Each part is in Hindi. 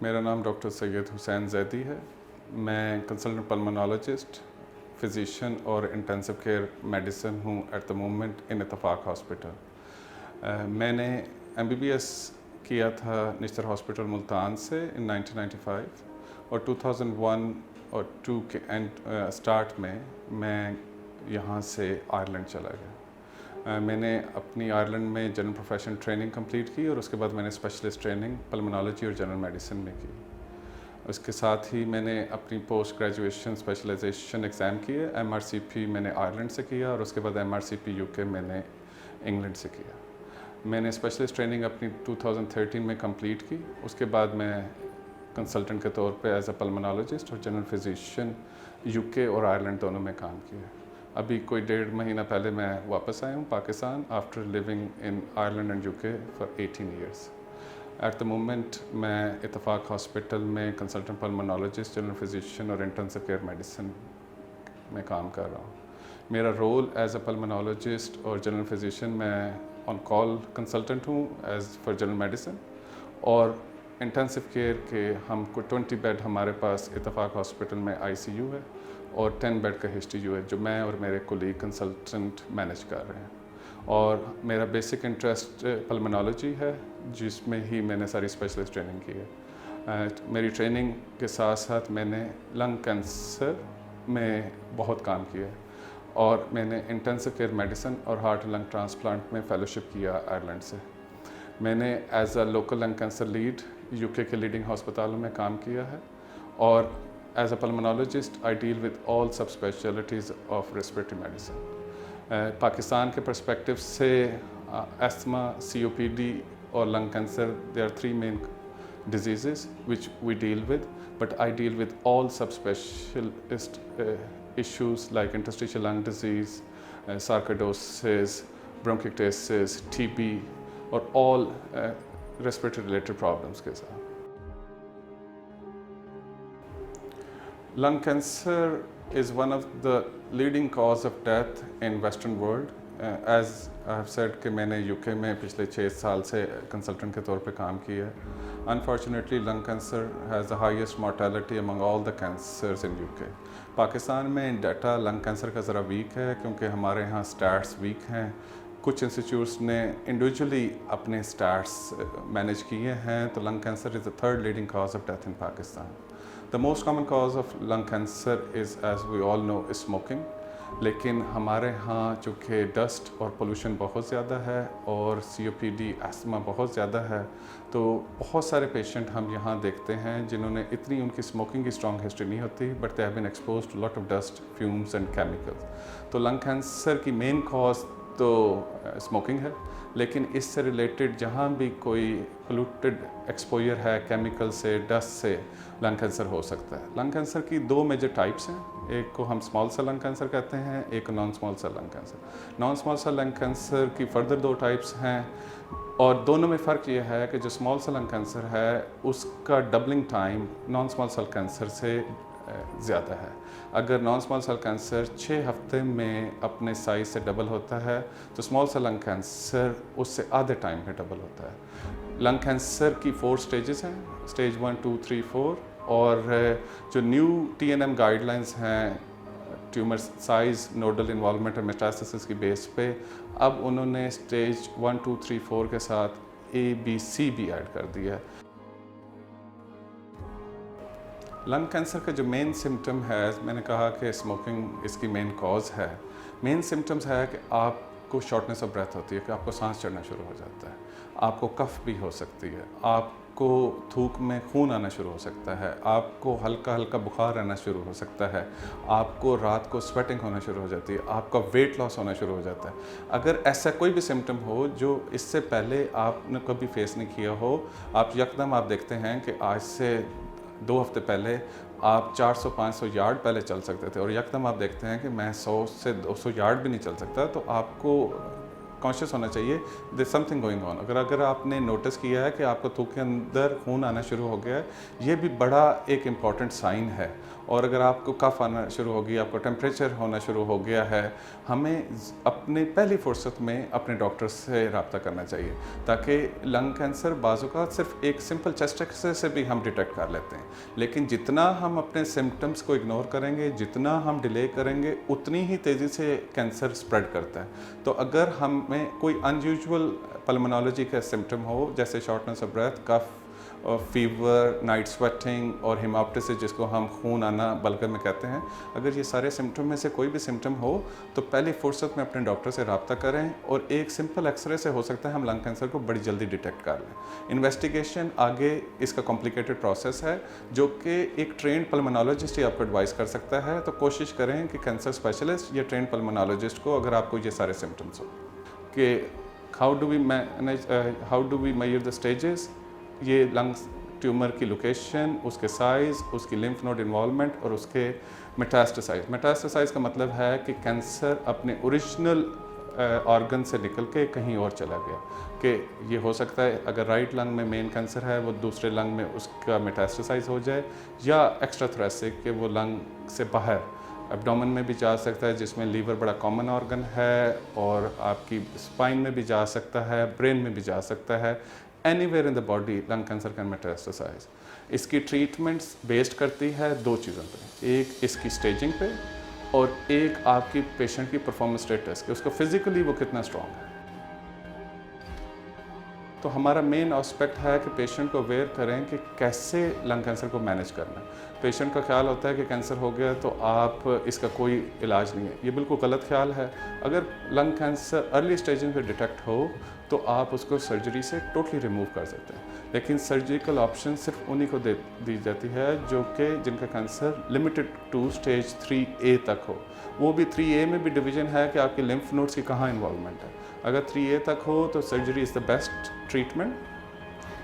मेरा नाम डॉक्टर सैयद हुसैन जैदी है। मैं कंसल्टेंट पल्मोनोलॉजिस्ट, फिजिशियन और इंटेंसिव केयर मेडिसिन हूँ एट द मोमेंट इन इत्तेफाक हॉस्पिटल। मैंने MBBS किया था निश्तर हॉस्पिटल मुल्तान से इन 1995 और 2001 और 2 के एंड स्टार्ट में मैं यहाँ से आयरलैंड चला गया। मैंने अपनी आयरलैंड में जनरल प्रोफेशनल ट्रेनिंग कंप्लीट की और उसके बाद मैंने स्पेशलिस्ट ट्रेनिंग पल्मोनोलॉजी और जनरल मेडिसिन में की। उसके साथ ही मैंने अपनी पोस्ट ग्रेजुएशन स्पेशलाइजेशन एग्ज़ाम किए। MRCP मैंने आयरलैंड से किया और उसके बाद MRCP UK मैंने इंग्लैंड से किया। मैंने स्पेशलिस्ट ट्रेनिंग अपनी 2013 में कंप्लीट की। उसके बाद मैं कंसल्टेंट के तौर पे एज अ पल्मोनोलॉजिस्ट और जनरल फिजिशियन UK और आयरलैंड दोनों में काम किया। अभी कोई 1.5 महीना पहले मैं वापस आया हूँ Pakistan after living in Ireland and UK for 18 years. At the moment मैं इत्तेफाक हॉस्पिटल में कंसल्टेंट पल्मोनोलॉजिस्ट, जनरल फिजिशियन और इंटेंसिव केयर मेडिसिन में काम कर रहा हूँ। मेरा रोल एज अ पल्मोनोलॉजिस्ट और जनरल फिजिशियन, मैं ऑन कॉल कंसल्टेंट हूँ एज फॉर जनरल मेडिसिन, और इंटेंसिव केयर के हम को 20 बेड हमारे पास इत्तेफाक हॉस्पिटल में ICU है और 10 बेड का HDU है जो मैं और मेरे कोलीग कंसल्टेंट मैनेज कर रहे हैं। और मेरा बेसिक इंटरेस्ट पल्मोनोलॉजी है जिसमें ही मैंने सारी स्पेशलिस्ट ट्रेनिंग की है। मेरी ट्रेनिंग के साथ साथ मैंने लंग कैंसर में बहुत काम किया है और मैंने इंटेंसिव केयर मेडिसिन और हार्ट लंग ट्रांसप्लांट में फेलोशिप किया आयरलैंड से। मैंने as a local lung cancer lead UK के लीडिंग हस्पतालों में काम किया है और as a pulmonologist I deal with all subspecialties of respiratory medicine. Pakistan के पर्सपेक्टिव से एस्थमा, COPD और lung cancer, they are 3 main diseases which we deal with, but I deal with all subspecialist issues like interstitial lung disease, sarcoidosis, bronchiectasis, TB और all respiratory related problems के साथ। Lung cancer is one of the leading cause of death in Western world. As I have said कि मैंने UK में पिछले 6 साल से कंसल्टेंट के तौर पे काम किया है। Unfortunately, lung cancer has the highest mortality among all the cancers in UK. Pakistan में डाटा लंग कैंसर का ज़रा वीक है क्योंकि हमारे यहाँ स्टैट्स वीक हैं। कुछ इंस्टीट्यूट्स ने इंडिविजुअली अपने स्टैट्स मैनेज किए हैं, तो lung cancer is the 3rd leading cause of death in Pakistan. The most common cause of lung cancer is, as we all know, is smoking. लेकिन हमारे यहाँ चूँकि डस्ट और पोल्यूशन बहुत ज़्यादा है और COPD, एस्थमा बहुत ज़्यादा है, तो बहुत सारे पेशेंट हम यहाँ देखते हैं जिन्होंने इतनी उनकी स्मोकिंग की स्ट्रॉन्ग हिस्ट्री नहीं होती, but they have been exposed to lot of dust, fumes and chemicals. तो लंग कैंसर की मेन कॉज तो स्मोकिंग है, लेकिन इससे रिलेटेड जहाँ भी कोई पोल्यूटेड एक्सपोजर है केमिकल से, डस्ट से, लंग कैंसर हो सकता है। लंग कैंसर की 2 मेजर टाइप्स हैं, एक को हम स्मॉल सेल लंग कैंसर कहते हैं, एक non small cell lung cancer. Non small cell lung cancer की फर्दर 2 टाइप्स हैं और दोनों में फ़र्क ये है कि जो स्मॉल सेल लंग कैंसर है उसका doubling time non small cell cancer से ज़्यादा है। अगर नॉन स्मॉल सेल कैंसर 6 हफ्ते में अपने साइज़ से डबल होता है तो स्मॉल सेल लंग कैंसर उससे आधे टाइम में डबल होता है। लंग कैंसर की 4 स्टेजेस हैं, स्टेज 1, 2, 3, 4, और जो न्यू TNM गाइडलाइंस हैं ट्यूमर साइज़, नोडल इन्वॉल्वमेंट और मेटास्टेसिस की बेस पे, अब उन्होंने स्टेज 1, 2, 3, 4 के साथ A, B, C भी ऐड कर दिया है। लंग कैंसर का जो मेन सिम्टम है, मैंने कहा कि स्मोकिंग इसकी मेन कॉज है। मेन सिम्टम्स है कि आपको शॉर्टनेस ऑफ ब्रेथ होती है, कि आपको सांस चढ़ना शुरू हो जाता है, आपको कफ भी हो सकती है, आपको थूक में खून आना शुरू हो सकता है, आपको हल्का हल्का बुखार आना शुरू हो सकता है, आपको रात को स्वेटिंग होना शुरू हो जाती है, आपका वेट लॉस होना शुरू हो जाता है। अगर ऐसा कोई भी सिम्टम हो जो इससे पहले आपने कभी फेस नहीं किया हो, आप यकदम आप देखते हैं कि आज से 2 हफ्ते पहले आप 400-500 यार्ड पहले चल सकते थे और यकदम आप देखते हैं कि मैं 100 से 200 यार्ड भी नहीं चल सकता, तो आपको कॉन्शियस होना चाहिए देयर समथिंग गोइंग ऑन। अगर आपने नोटिस किया है कि आपको थूक के अंदर खून आना शुरू हो गया है, ये भी बड़ा एक इम्पॉर्टेंट साइन है। और अगर आपको कफ आना शुरू हो गई, आपको टेम्परेचर होना शुरू हो गया है, हमें अपने पहली फुर्सत में अपने डॉक्टर से रब्ता करना चाहिए, ताकि लंग कैंसर बाज़-औक़ात सिर्फ एक सिंपल चेस्ट एक्सरे से भी हम डिटेक्ट कर लेते हैं। लेकिन जितना हम अपने सिम्पटम्स को इग्नोर करेंगे, जितना हम डिले करेंगे, उतनी ही तेज़ी से कैंसर स्प्रेड करता है। तो अगर हमें कोई अनयूजुअल पल्मोनोलॉजी का सिम्पटम हो, जैसे शॉर्टनेस ऑफ ब्रेथ, कफ और फीवर, नाइट स्वेटिंग और हेमाप्टिसिस, जिसको हम खून आना बलगम में कहते हैं, अगर ये सारे सिम्टम में से कोई भी सिम्टम हो तो पहली फुर्सत में अपने डॉक्टर से रब्ता करें, और एक सिंपल एक्सरे से हो सकता है हम लंग कैंसर को बड़ी जल्दी डिटेक्ट कर लें। इन्वेस्टिगेशन आगे इसका कॉम्प्लिकेटेड प्रोसेस है, जो कि एक ट्रेंड पल्मोनोलॉजिस्ट ही आपको एडवाइस कर सकता है। तो कोशिश करें कि कैंसर स्पेशलिस्ट या ट्रेंड पल्मोनोलॉजिस्ट को, अगर आपको ये सारे सिम्टम्स हो, कि how do we measure the stages, ये लंग्स ट्यूमर की लोकेशन, उसके साइज़, उसकी लिम्फ नोड इन्वॉल्वमेंट और उसके मेटास्टेसाइज। मेटास्टेसाइज का मतलब है कि कैंसर अपने ओरिजिनल ऑर्गन से निकल के कहीं और चला गया, कि ये हो सकता है अगर राइट लंग में मेन कैंसर है, वो दूसरे लंग में उसका मेटास्टेसाइज हो जाए, या एक्स्ट्रा थोरेसिक कि वो लंग से बाहर एब्डोमेन में भी जा सकता है, जिसमें लीवर बड़ा कॉमन ऑर्गन है, और आपकी स्पाइन में भी जा सकता है, ब्रेन में भी जा सकता है। Anywhere in the body lung cancer can metastasize. इसकी ट्रीटमेंट्स बेस्ड करती है दो चीज़ों पे, एक इसकी स्टेजिंग पे और एक आपकी पेशेंट की परफॉर्मेंस स्टेटस, कि उसको फिजिकली वो कितना स्ट्रॉन्ग है। तो हमारा मेन एस्पेक्ट है कि पेशेंट को अवेयर करें कि कैसे लंग कैंसर को मैनेज करना है। पेशेंट का ख्याल होता है कि कैंसर हो गया तो आप इसका कोई इलाज नहीं है, ये बिल्कुल गलत ख्याल है। अगर लंग कैंसर अर्ली स्टेज में डिटेक्ट हो तो आप उसको सर्जरी से टोटली रिमूव कर सकते हैं, लेकिन सर्जिकल ऑप्शन सिर्फ उन्हीं को दी जाती है जो कि जिनका cancer limited two stage 3A तक हो। वो भी 3A में भी डिवीज़न है कि आपके लिम्फ नोड्स की कहाँ इन्वॉल्वमेंट है। अगर 3A तक हो तो surgery is the best treatment,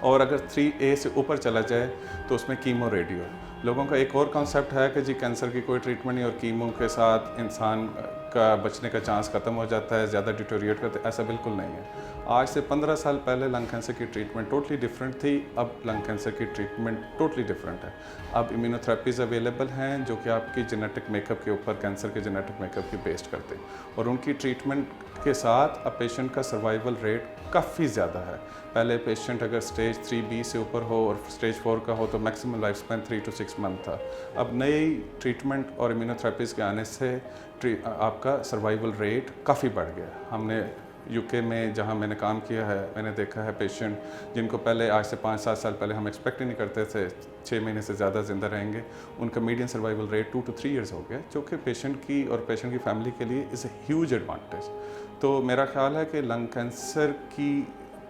और अगर 3A से ऊपर चला जाए तो उसमें कीमो रेडियो। लोगों का एक और कॉन्सेप्ट है कि जी कैंसर की कोई ट्रीटमेंट नहीं और कीमो के साथ इंसान का बचने का चांस ख़त्म हो जाता है, ज़्यादा डिटोरिएट करते, ऐसा बिल्कुल नहीं है। आज से 15 साल पहले लंग कैंसर की ट्रीटमेंट टोटली डिफरेंट थी, अब लंग कैंसर की ट्रीटमेंट टोटली डिफरेंट है। अब इम्यूनोथेरेपीज़ अवेलेबल हैं जो कि आपकी जेनेटिक मेकअप के ऊपर, कैंसर के जेनेटिक मेकअप की बेस्ड करते हैं, और उनकी ट्रीटमेंट के साथ अब पेशेंट का सर्वाइवल रेट काफ़ी ज़्यादा है। पहले पेशेंट अगर स्टेज 3B से ऊपर हो और स्टेज 4 का हो तो maximum life span 3 to 6 month था। अब नई ट्रीटमेंट और इम्यूनोथेरेपीज़ के आने से आपका सर्वाइवल रेट काफ़ी बढ़ गया। हमने यूके में जहाँ मैंने काम किया है, मैंने देखा है पेशेंट जिनको पहले आज से 5-7 साल पहले हम एक्सपेक्ट ही नहीं करते थे 6 महीने से ज़्यादा ज़िंदा रहेंगे, उनका median survival rate 2 to 3 years हो गया, जो कि पेशेंट की और पेशेंट की फैमिली के लिए इज़ ए ह्यूज एडवांटेज। तो मेरा ख्याल है कि लंग कैंसर की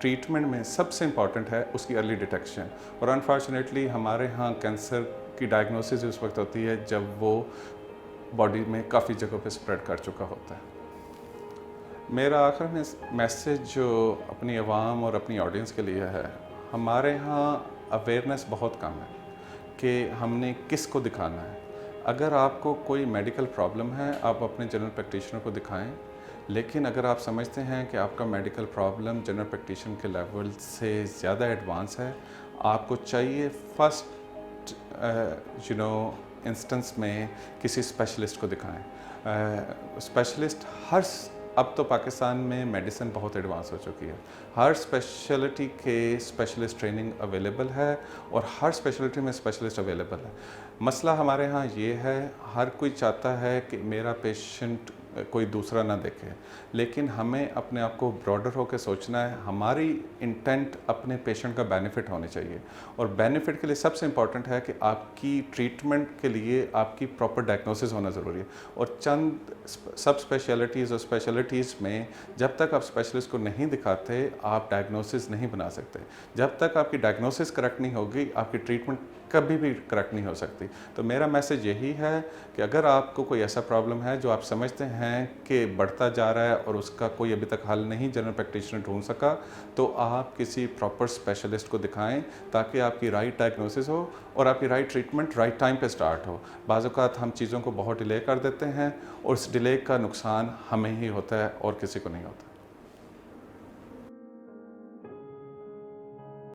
ट्रीटमेंट में सबसे इम्पॉर्टेंट है उसकी अर्ली डिटेक्शन, और अनफॉर्चुनेटली हमारे यहाँ कैंसर की डायग्नोसिस उस वक्त होती है जब वो बॉडी में काफ़ी जगहों पे स्प्रेड कर चुका होता है। मेरा आखिर में मैसेज जो अपनी आवाम और अपनी ऑडियंस के लिए है, हमारे यहाँ अवेयरनेस बहुत कम है कि हमने किस को दिखाना है। अगर आपको कोई मेडिकल प्रॉब्लम है, आप अपने जनरल प्रैक्टिशनर को दिखाएं, लेकिन अगर आप समझते हैं कि आपका मेडिकल प्रॉब्लम जनरल प्रैक्टिशनर के लेवल से ज़्यादा एडवांस है, आपको चाहिए फर्स्ट इंस्टेंस में किसी स्पेशलिस्ट को दिखाएं। स्पेशलिस्ट अब तो पाकिस्तान में मेडिसिन बहुत एडवांस हो चुकी है, हर स्पेशलिटी के स्पेशलिस्ट ट्रेनिंग अवेलेबल है और हर स्पेशलिटी में स्पेशलिस्ट अवेलेबल है। मसला हमारे यहाँ ये है, हर कोई चाहता है कि मेरा पेशेंट कोई दूसरा ना देखे, लेकिन हमें अपने आप को ब्रॉडर होकर सोचना है। हमारी इंटेंट अपने पेशेंट का बेनिफिट होनी चाहिए, और बेनिफिट के लिए सबसे इम्पॉर्टेंट है कि आपकी ट्रीटमेंट के लिए आपकी प्रॉपर डायग्नोसिस होना ज़रूरी है। और चंद सब स्पेशलिटीज़ और स्पेशलिटीज़ में जब तक आप स्पेशलिस्ट को नहीं दिखाते, आप डायग्नोसिस नहीं बना सकते। जब तक आपकी डायग्नोसिस करेक्ट नहीं होगी, आपकी ट्रीटमेंट कभी भी करेक्ट नहीं हो सकती। तो मेरा मैसेज यही है कि अगर आपको कोई ऐसा प्रॉब्लम है जो आप समझते हैं कि बढ़ता जा रहा है और उसका कोई अभी तक हल नहीं जनरल प्रैक्टिशनर ढूंढ सका, तो आप किसी प्रॉपर स्पेशलिस्ट को दिखाएं, ताकि आपकी राइट डायग्नोसिस हो और आपकी राइट ट्रीटमेंट राइट टाइम पे स्टार्ट हो। बाज़ औक़ात हम चीज़ों को बहुत डिले कर देते हैं और उस डिले का नुकसान हमें ही होता है और किसी को नहीं होता।